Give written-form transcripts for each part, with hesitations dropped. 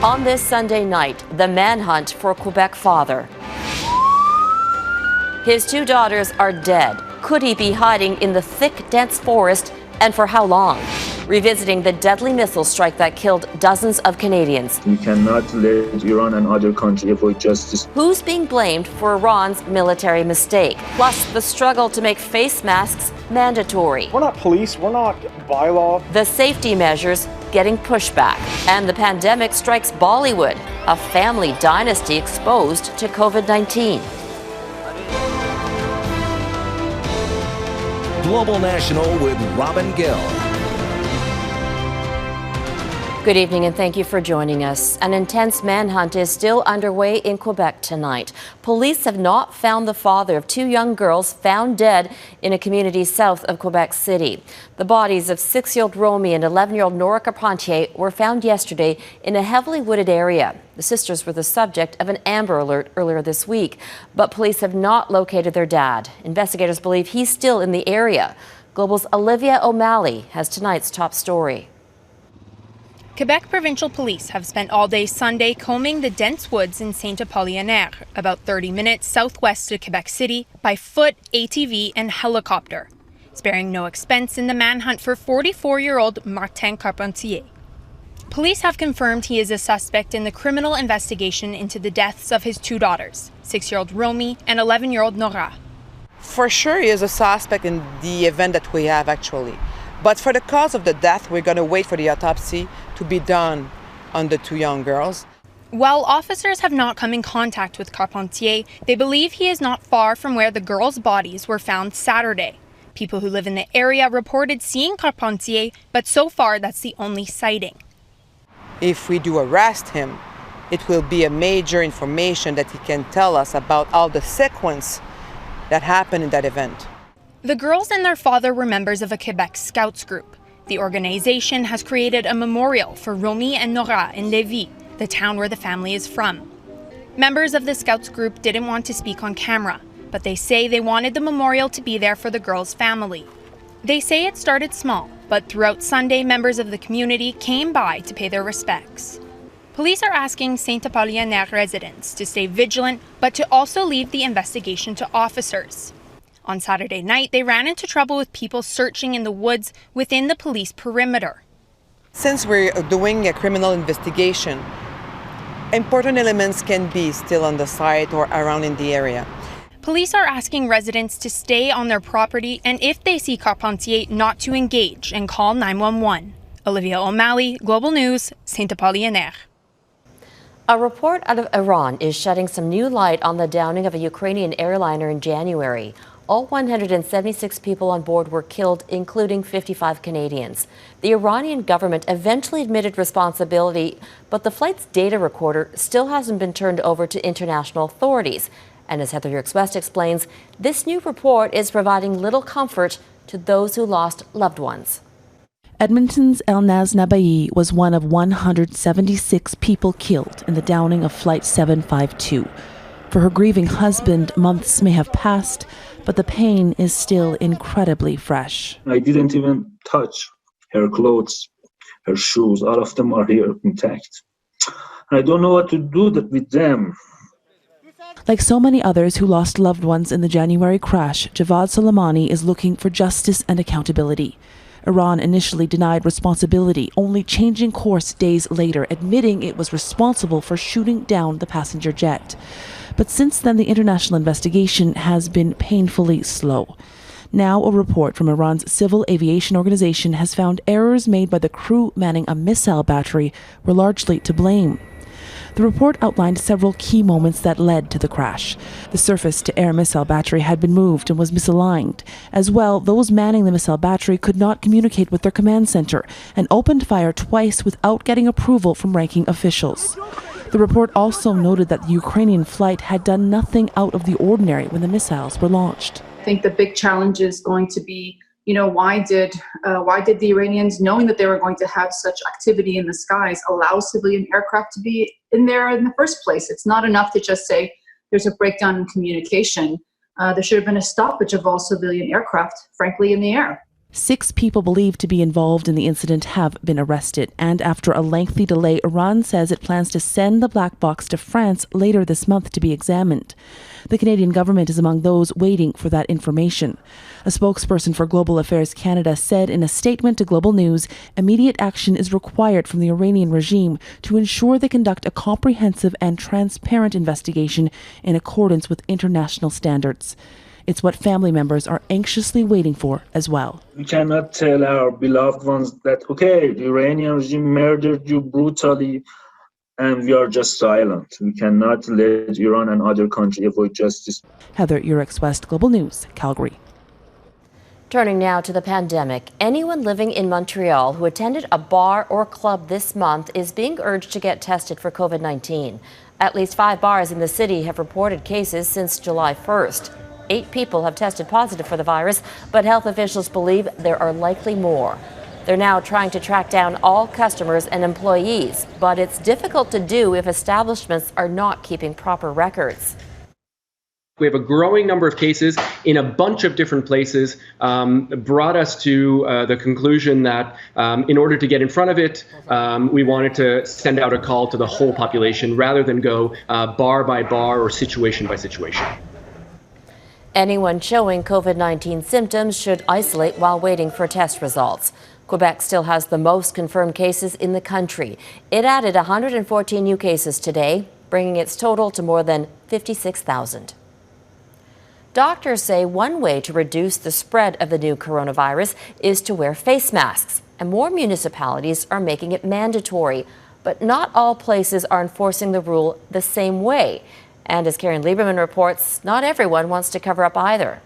On this Sunday night, the manhunt for Quebec father. His two daughters are dead. Could he be hiding in the thick, dense forest, and for how long? Revisiting the deadly missile strike that killed dozens of Canadians. We cannot let Iran and other countries avoid justice. Who's being blamed for Iran's military mistake? Plus, the struggle to make face masks mandatory. We're not police, we're not bylaw. The safety measures getting pushback. And the pandemic strikes Bollywood, a family dynasty exposed to COVID-19. Global National with Robin Gill. Good evening and thank you for joining us. An intense manhunt is still underway in Quebec tonight. Police have not found the father of two young girls found dead in a community south of Quebec City. The bodies of 6-year-old Romy and 11-year-old Norah Carpentier were found yesterday in a heavily wooded area. The sisters were the subject of an Amber Alert earlier this week, but police have not located their dad. Investigators believe he's still in the area. Global's Olivia O'Malley has tonight's top story. Quebec Provincial Police have spent all day Sunday combing the dense woods in Saint-Apollinaire, about 30 minutes southwest of Quebec City, by foot, ATV, and helicopter, sparing no expense in the manhunt for 44-year-old Martin Carpentier. Police have confirmed he is a suspect in the criminal investigation into the deaths of his two daughters, 6-year-old Romy and 11-year-old Norah. For sure, he is a suspect in the event that we have, actually. But for the cause of the death, we're going to wait for the autopsy to be done on the two young girls. While officers have not come in contact with Carpentier, they believe he is not far from where the girls' bodies were found Saturday. People who live in the area reported seeing Carpentier, but so far that's the only sighting. If we do arrest him, it will be a major information that he can tell us about all the sequence that happened in that event. The girls and their father were members of a Quebec Scouts group. The organization has created a memorial for Romy and Norah in Lévis, the town where the family is from. Members of the Scouts group didn't want to speak on camera, but they say they wanted the memorial to be there for the girls' family. They say it started small, but throughout Sunday, members of the community came by to pay their respects. Police are asking Saint-Apollinaire residents to stay vigilant, but to also leave the investigation to officers. On Saturday night, they ran into trouble with people searching in the woods within the police perimeter. Since we're doing a criminal investigation, important elements can be still on the site or around in the area. Police are asking residents to stay on their property and if they see Carpentier, not to engage and call 911. Olivia O'Malley, Global News, Saint-Apollinaire. A report out of Iran is shedding some new light on the downing of a Ukrainian airliner in January. All 176 people on board were killed, including 55 Canadians. The Iranian government eventually admitted responsibility, but the flight's data recorder still hasn't been turned over to international authorities. And as Heather Yourex-West explains, this new report is providing little comfort to those who lost loved ones. Edmonton's Elnaz Nabai was one of 176 people killed in the downing of Flight 752. For her grieving husband, months may have passed, but the pain is still incredibly fresh. I didn't even touch her clothes, her shoes. All of them are here intact. I don't know what to do with them. Like so many others who lost loved ones in the January crash, Javad Soleimani is looking for justice and accountability. Iran initially denied responsibility, only changing course days later, admitting it was responsible for shooting down the passenger jet. But since then, the international investigation has been painfully slow. Now, a report from Iran's civil aviation organization has found errors made by the crew manning a missile battery were largely to blame. The report outlined several key moments that led to the crash. The surface-to-air missile battery had been moved and was misaligned. As well, those manning the missile battery could not communicate with their command center and opened fire twice without getting approval from ranking officials. The report also noted that the Ukrainian flight had done nothing out of the ordinary when the missiles were launched. I think the big challenge is going to be, why did the Iranians, knowing that they were going to have such activity in the skies, allow civilian aircraft to be in there in the first place? It's not enough to just say there's a breakdown in communication. There should have been a stoppage of all civilian aircraft, frankly, in the air. 6 people believed to be involved in the incident have been arrested, and after a lengthy delay, Iran says it plans to send the black box to France later this month to be examined. The Canadian government is among those waiting for that information. A spokesperson for Global Affairs Canada said in a statement to Global News, immediate action is required from the Iranian regime to ensure they conduct a comprehensive and transparent investigation in accordance with international standards. It's what family members are anxiously waiting for as well. We cannot tell our beloved ones that, okay, the Iranian regime murdered you brutally, and we are just silent. We cannot let Iran and other countries avoid justice. Heather Yourex-West, Global News, Calgary. Turning now to the pandemic, anyone living in Montreal who attended a bar or club this month is being urged to get tested for COVID-19. At least 5 bars in the city have reported cases since July 1st. 8 people have tested positive for the virus, but health officials believe there are likely more. They're now trying to track down all customers and employees, but it's difficult to do if establishments are not keeping proper records. We have a growing number of cases in a bunch of different places, brought us to the conclusion that in order to get in front of it, we wanted to send out a call to the whole population rather than go bar by bar or situation by situation. Anyone showing COVID-19 symptoms should isolate while waiting for test results. Quebec still has the most confirmed cases in the country. It added 114 new cases today, bringing its total to more than 56,000. Doctors say one way to reduce the spread of the new coronavirus is to wear face masks, and more municipalities are making it mandatory. But not all places are enforcing the rule the same way. And as Karen Lieberman reports, not everyone wants to cover up either.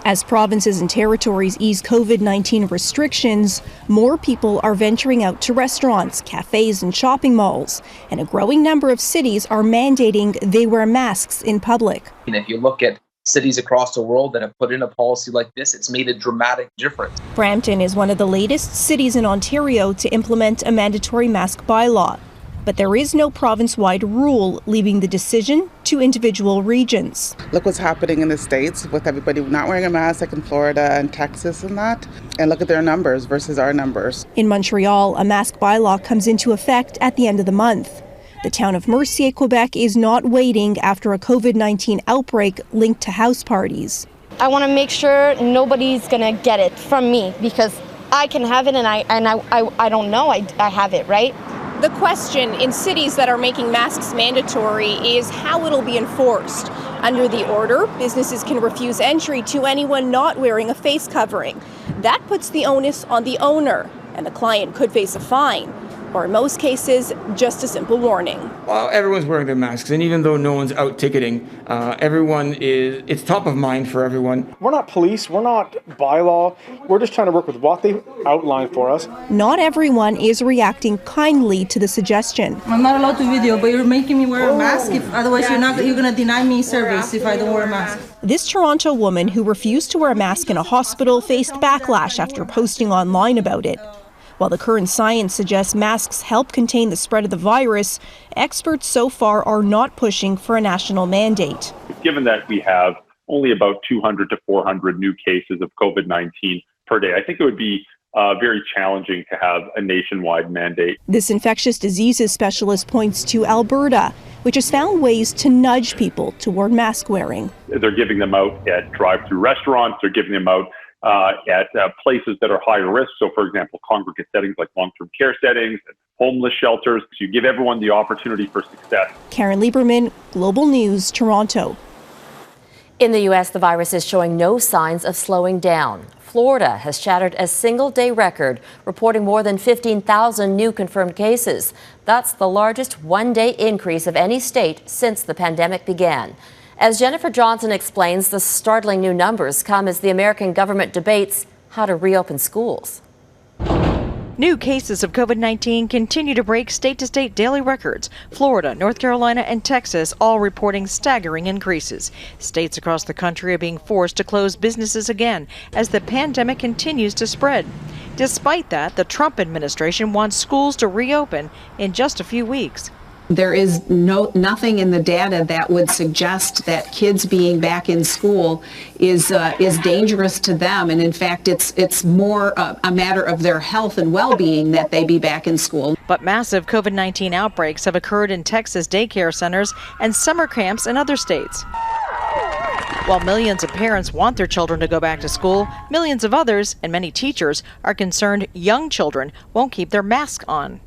As provinces and territories ease COVID-19 restrictions, more people are venturing out to restaurants, cafes, and shopping malls. And a growing number of cities are mandating they wear masks in public. And if you look at cities across the world that have put in a policy like this, it's made a dramatic difference. Brampton is one of the latest cities in Ontario to implement a mandatory mask bylaw. But there is no province-wide rule, leaving the decision to individual regions. Look what's happening in the States with everybody not wearing a mask, like in Florida and Texas and that. And look at their numbers versus our numbers. In Montreal, a mask bylaw comes into effect at the end of the month. The town of Mercier, Quebec, is not waiting after a COVID-19 outbreak linked to house parties. I want to make sure nobody's going to get it from me because I can have it and I don't know I have it, right? The question in cities that are making masks mandatory is how it'll be enforced. Under the order, businesses can refuse entry to anyone not wearing a face covering. That puts the onus on the owner, and the client could face a fine, or in most cases, just a simple warning. Well, everyone's wearing their masks, and even though no one's out ticketing, it's top of mind for everyone. We're not police, we're not bylaw, we're just trying to work with what they outlined for us. Not everyone is reacting kindly to the suggestion. I'm not allowed to video, but you're making me wear a mask, otherwise you're going to deny me service if I don't wear a mask. This Toronto woman who refused to wear a mask in a hospital faced backlash after posting online about it. While the current science suggests masks help contain the spread of the virus, experts so far are not pushing for a national mandate. Given that we have only about 200 to 400 new cases of COVID-19 per day, I think it would be very challenging to have a nationwide mandate. This infectious diseases specialist points to Alberta, which has found ways to nudge people toward mask wearing. They're giving them out at drive-through restaurants, they're giving them out at places that are higher risk. So, for example, congregate settings like long-term care settings, homeless shelters. So you give everyone the opportunity for success. Karen Lieberman, Global News, Toronto. In the U.S., the virus is showing no signs of slowing down. Florida has shattered a single-day record, reporting more than 15,000 new confirmed cases. That's the largest one-day increase of any state since the pandemic began. As Jennifer Johnson explains, the startling new numbers come as the American government debates how to reopen schools. New cases of COVID-19 continue to break state-to-state daily records. Florida, North Carolina, and Texas all reporting staggering increases. States across the country are being forced to close businesses again as the pandemic continues to spread. Despite that, the Trump administration wants schools to reopen in just a few weeks. There is nothing in the data that would suggest that kids being back in school is dangerous to them, and in fact, it's more a matter of their health and well-being that they be back in school. But massive COVID-19 outbreaks have occurred in Texas daycare centers and summer camps in other states. While millions of parents want their children to go back to school, millions of others, and many teachers, are concerned young children won't keep their masks on.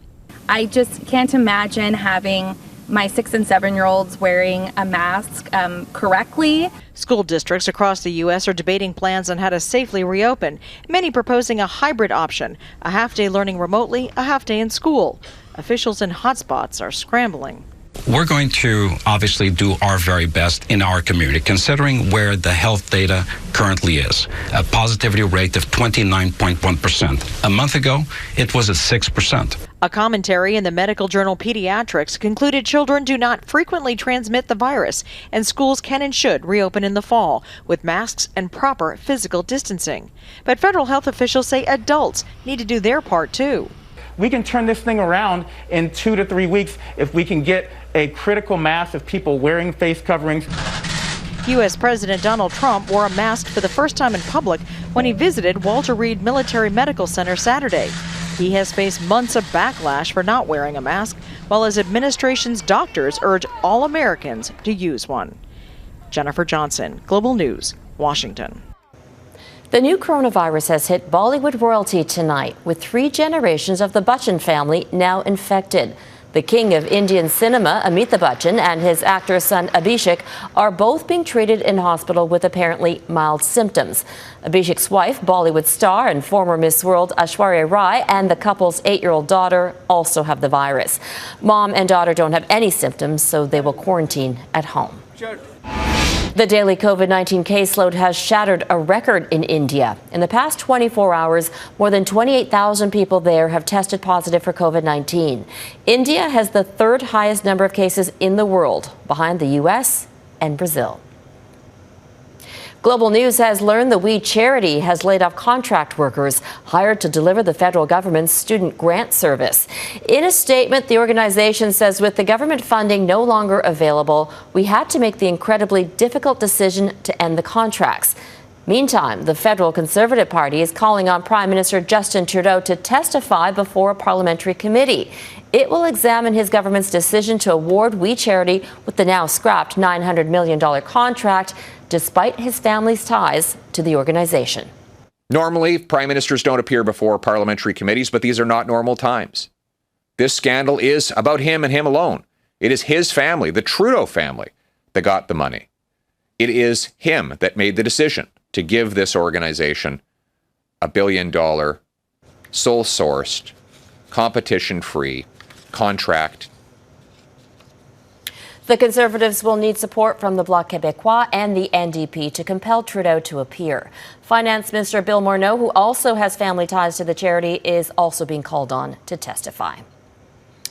I just can't imagine having my 6- and 7-year-olds wearing a mask correctly. School districts across the U.S. are debating plans on how to safely reopen, many proposing a hybrid option, a half-day learning remotely, a half-day in school. Officials in hotspots are scrambling. We're going to obviously do our very best in our community, considering where the health data currently is. A positivity rate of 29.1%. A month ago, it was at 6%. A commentary in the medical journal Pediatrics concluded children do not frequently transmit the virus, and schools can and should reopen in the fall with masks and proper physical distancing. But federal health officials say adults need to do their part too. We can turn this thing around in 2 to 3 weeks if we can get a critical mass of people wearing face coverings. U.S. President Donald Trump wore a mask for the first time in public when he visited Walter Reed Military Medical Center Saturday. He has faced months of backlash for not wearing a mask, while his administration's doctors urge all Americans to use one. Jennifer Johnson, Global News, Washington. The new coronavirus has hit Bollywood royalty tonight, with 3 generations of the Bachchan family now infected. The king of Indian cinema, Amitabh Bachchan, and his actor son Abhishek are both being treated in hospital with apparently mild symptoms. Abhishek's wife, Bollywood star and former Miss World Aishwarya Rai, and the couple's 8-year-old daughter also have the virus. Mom and daughter don't have any symptoms, so they will quarantine at home. The daily COVID-19 caseload has shattered a record in India. In the past 24 hours, more than 28,000 people there have tested positive for COVID-19. India has the 3rd highest number of cases in the world, behind the U.S. and Brazil. Global News has learned the We Charity has laid off contract workers hired to deliver the federal government's student grant service. In a statement, the organization says with the government funding no longer available, we had to make the incredibly difficult decision to end the contracts. Meantime, the federal Conservative Party is calling on Prime Minister Justin Trudeau to testify before a parliamentary committee. It will examine his government's decision to award We Charity with the now scrapped $900 million contract, despite his family's ties to the organization. Normally, prime ministers don't appear before parliamentary committees, but these are not normal times. This scandal is about him and him alone. It is his family, the Trudeau family, that got the money. It is him that made the decision to give this organization a $1 billion, sole-sourced, competition-free contract. The Conservatives will need support from the Bloc Québécois and the NDP to compel Trudeau to appear. Finance Minister Bill Morneau, who also has family ties to the charity, is also being called on to testify.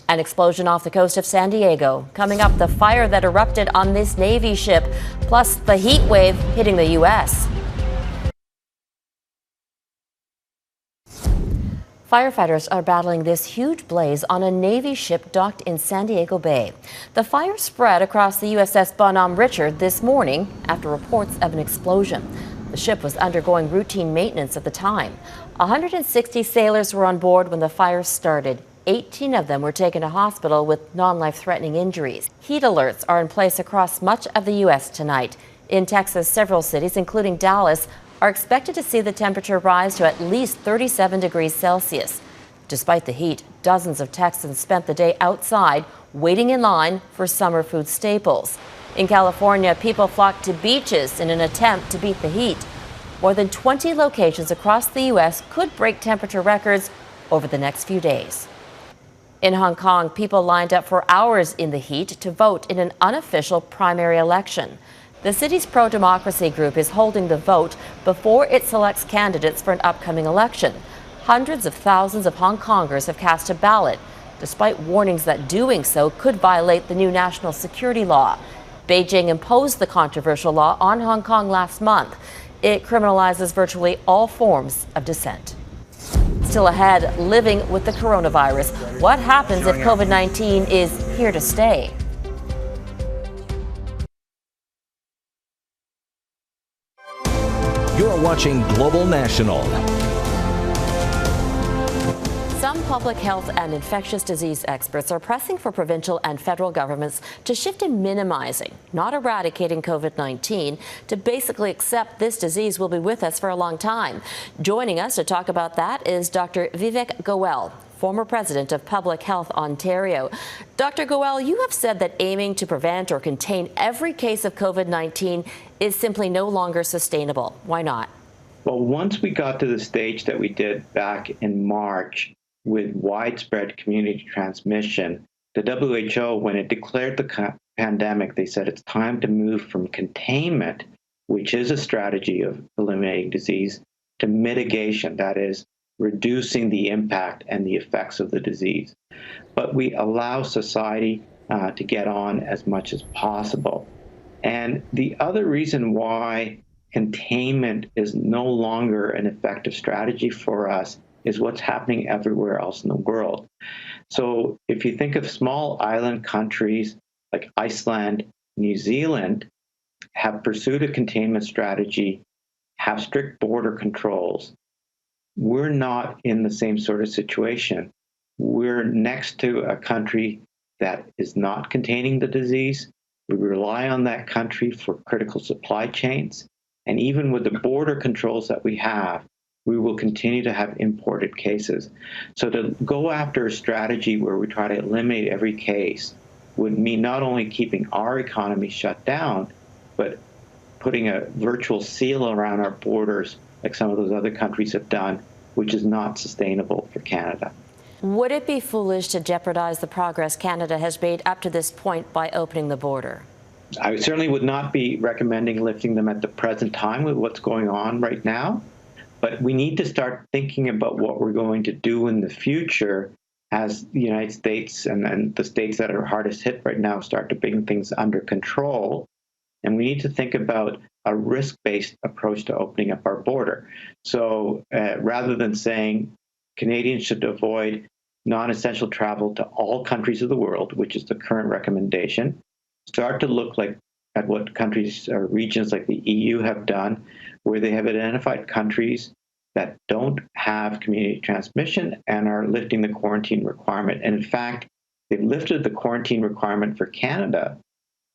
An explosion off the coast of San Diego. Coming up, the fire that erupted on this Navy ship, plus the heat wave hitting the U.S. Firefighters are battling this huge blaze on a Navy ship docked in San Diego Bay. The fire spread across the USS Bonhomme Richard this morning after reports of an explosion. The ship was undergoing routine maintenance at the time. 160 sailors were on board when the fire started. 18 of them were taken to hospital with non-life-threatening injuries. Heat alerts are in place across much of the U.S. tonight. In Texas, several cities, including Dallas, are expected to see the temperature rise to at least 37 degrees Celsius. Despite the heat, dozens of Texans spent the day outside, waiting in line for summer food staples. In California, people flocked to beaches in an attempt to beat the heat. More than 20 locations across the U.S. could break temperature records over the next few days. In Hong Kong, people lined up for hours in the heat to vote in an unofficial primary election. The city's pro-democracy group is holding the vote before it selects candidates for an upcoming election. Hundreds of thousands of Hong Kongers have cast a ballot, despite warnings that doing so could violate the new national security law. Beijing imposed the controversial law on Hong Kong last month. It criminalizes virtually all forms of dissent. still ahead, living with the coronavirus. What happens if COVID-19 is here to stay? You're watching Global National. Some public health and infectious disease experts are pressing for provincial and federal governments to shift in minimizing, not eradicating COVID-19, to basically accept this disease will be with us for a long time. Joining us to talk about that is Dr. Vivek Goel, former president of Public Health Ontario. Dr. Goel, you have said that aiming to prevent or contain every case of COVID-19 is simply no longer sustainable. Why not? Well, once we got to the stage that we did back in March with widespread community transmission, the WHO, when it declared the pandemic, they said it's time to move from containment, which is a strategy of eliminating disease, to mitigation, that is, reducing the impact and the effects of the disease. But we allow society to get on as much as possible. And the other reason why containment is no longer an effective strategy for us is what's happening everywhere else in the world. So if you think of small island countries like Iceland, New Zealand, have pursued a containment strategy, have strict border controls, we're not in the same sort of situation. We're next to a country that is not containing the disease. We rely on that country for critical supply chains. And even with the border controls that we have, we will continue to have imported cases. So to go after a strategy where we try to eliminate every case would mean not only keeping our economy shut down, but putting a virtual seal around our borders like some of those other countries have done, which is not sustainable for Canada. Would it be foolish to jeopardize the progress Canada has made up to this point by opening the border? I certainly would not be recommending lifting them at the present time with what's going on right now. But we need to start thinking about what we're going to do in the future as the United States and the states that are hardest hit right now start to bring things under control. And we need to think about a risk-based approach to opening up our border. So rather than saying Canadians should avoid non-essential travel to all countries of the world, which is the current recommendation, start to look at what countries or regions like the EU have done, where they have identified countries that don't have community transmission and are lifting the quarantine requirement. And in fact, they've lifted the quarantine requirement for Canada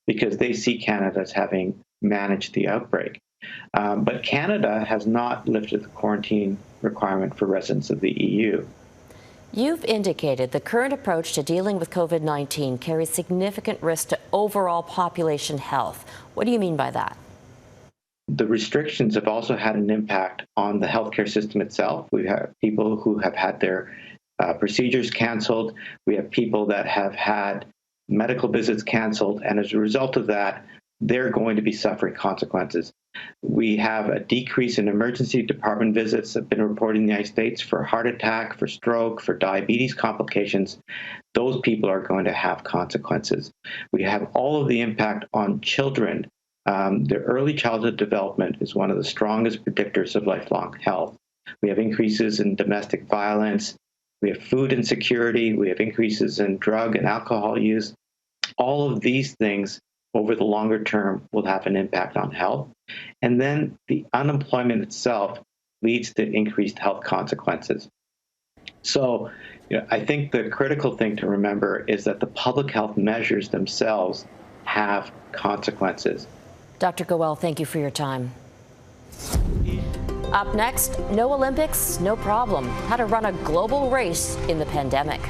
because they see Canada as having managed the outbreak. But Canada has not lifted the quarantine requirement for residents of the EU. You've indicated the current approach to dealing with COVID-19 carries significant risk to overall population health. What do you mean by that? The restrictions have also had an impact on the healthcare system itself. We have people who have had their procedures canceled. We have people that have had medical visits canceled. And as a result of that, they're going to be suffering consequences. We have a decrease in emergency department visits that have been reported in the United States for heart attack, for stroke, for diabetes complications. Those people are going to have consequences. We have all of the impact on children. Their early childhood development is one of the strongest predictors of lifelong health. We have increases in domestic violence. We have food insecurity. We have increases in drug and alcohol use. All of these things over the longer term will have an impact on health. And then the unemployment itself leads to increased health consequences. So I think the critical thing to remember is that the public health measures themselves have consequences. Dr. Goel, thank you for your time. Up next, no Olympics, no problem. How to run a global race in the pandemic.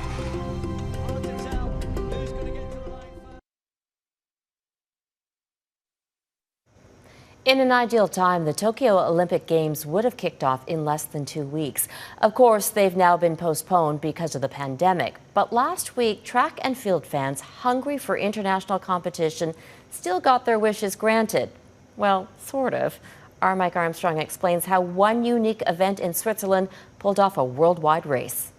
In an ideal time, the Tokyo Olympic Games would have kicked off in less than 2 weeks. Of course, they've now been postponed because of the pandemic. But last week, track and field fans hungry for international competition still got their wishes granted. Well, sort of. Our Mike Armstrong explains how one unique event in Switzerland pulled off a worldwide race.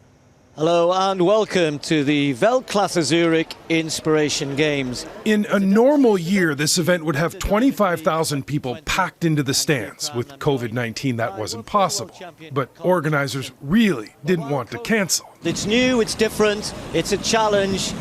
Hello and welcome to the Weltklasse Zurich Inspiration Games. In a normal year, this event would have 25,000 people packed into the stands. With COVID-19, that wasn't possible. But organizers really didn't want to cancel. It's new, it's different, it's a challenge.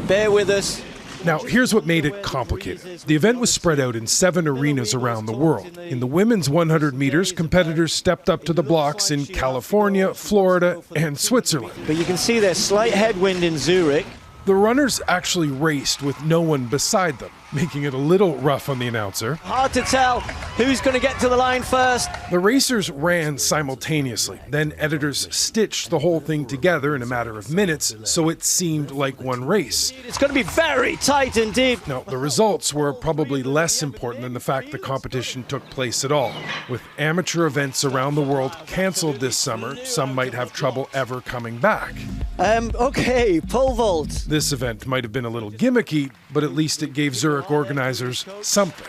Bear with us. Now, here's what made it complicated. The event was spread out in 7 arenas around the world. In the women's 100 meters, competitors stepped up to the blocks in California, Florida, and Switzerland. But you can see there's slight headwind in Zurich. The runners actually raced with no one beside them, making it a little rough on the announcer. Hard to tell who's going to get to the line first. The racers ran simultaneously. Then editors stitched the whole thing together in a matter of minutes, so it seemed like one race. It's going to be very tight and deep. Now, the results were probably less important than the fact the competition took place at all. With amateur events around the world canceled this summer, some might have trouble ever coming back. Okay, pole vault. This event might have been a little gimmicky, but at least it gave Zurich organizers something.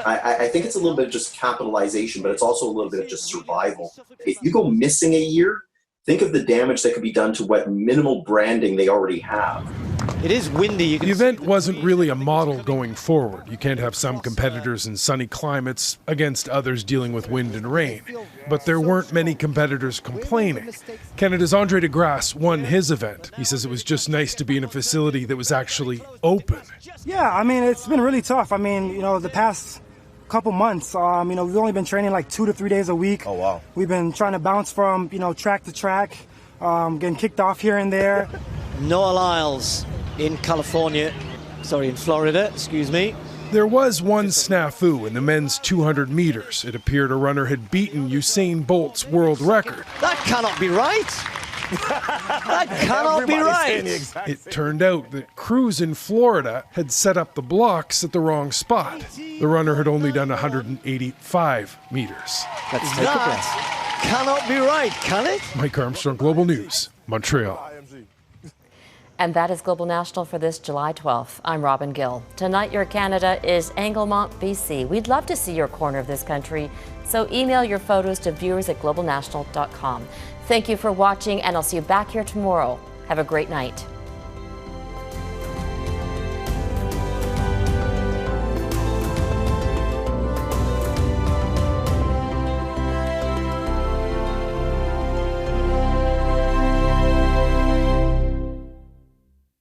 I think it's a little bit of just capitalization, but it's also a little bit of just survival. If you go missing a year, think of the damage that could be done to what minimal branding they already have. It is windy. The event wasn't really a model going forward. You can't have some competitors in sunny climates against others dealing with wind and rain. But there weren't many competitors complaining. Canada's Andre de Grasse won his event. He says it was just nice to be in a facility that was actually open. Yeah, I mean, it's been really tough. I mean, the past couple months, we've only been training like 2 to 3 days a week. Oh, wow. We've been trying to bounce from, track to track, getting kicked off here and there. Noah Lyles in Florida, excuse me. There was one snafu in the men's 200 meters. It appeared a runner had beaten Usain Bolt's world record. That cannot be right. That cannot be right. It turned out that crews in Florida had set up the blocks at the wrong spot. The runner had only done 185 meters. That cannot be right, can it? Mike Armstrong, Global News, Montreal. And that is Global National for this July 12th. I'm Robin Gill. Tonight, Your Canada is Anglemont, BC. We'd love to see your corner of this country, so email your photos to viewers@globalnational.com. Thank you for watching, and I'll see you back here tomorrow. Have a great night.